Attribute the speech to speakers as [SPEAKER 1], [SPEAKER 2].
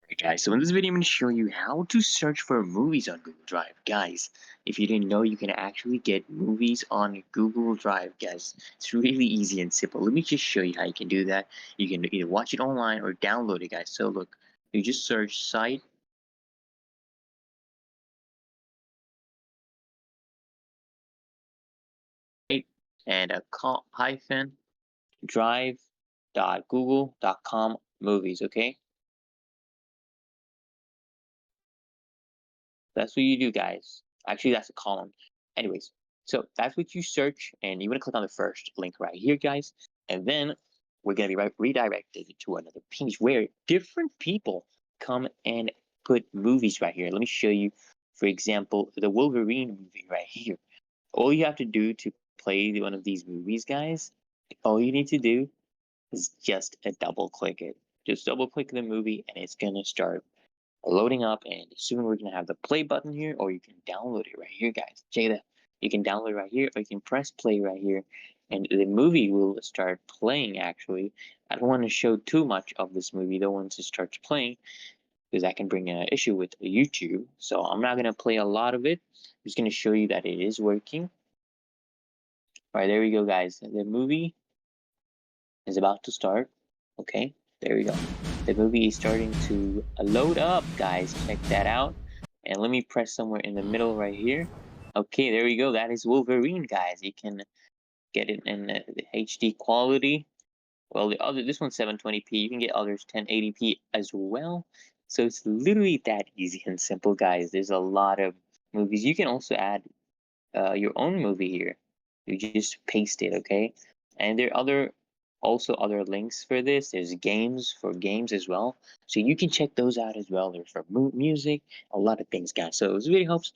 [SPEAKER 1] Alright, guys, so in this video I'm going to show you how to search for movies on Google Drive. Guys, if you didn't know, you can actually get movies on Google Drive, guys. It's really easy and simple. Let me just show you how you can do that. You can either watch it online or download it, guys. So look, you just search site and hyphen drive.google.com movies, okay? That's what you do, guys. Actually, that's a column. Anyways, so that's what you search, and you want to click on the first link right here, guys. And then we're going to be redirected to another page where different people come and put movies right here. Let me show you, for example, the Wolverine movie right here. All you have to do to play one of these movies, guys, all you need to do is just a double click it. Just double click the movie, and it's going to start loading up, and soon we're gonna have the play button here, or you can download it right here, guys. Check that. You can download it right here, or you can press play right here, and the movie will start playing. Actually, I don't want to show too much of this movie though once it starts playing, because that can bring an issue with YouTube. So I'm not gonna play a lot of it. I'm just gonna show you that it is working. All right, there we go, guys. The movie is about to start. Okay, there we go. The movie is starting to load up, guys. Check that out. And let me press somewhere in the middle right here. Okay, there we go. That is Wolverine, guys. You can get it in the HD quality. Well, this one's 720p. You can get others 1080p as well. So it's literally that easy and simple, guys. There's a lot of movies. You can also add your own movie here. You just paste it, okay? And there are also other links for this. There's games for games as well, so you can check those out as well. There's for music, a lot of things, guys. So this really helps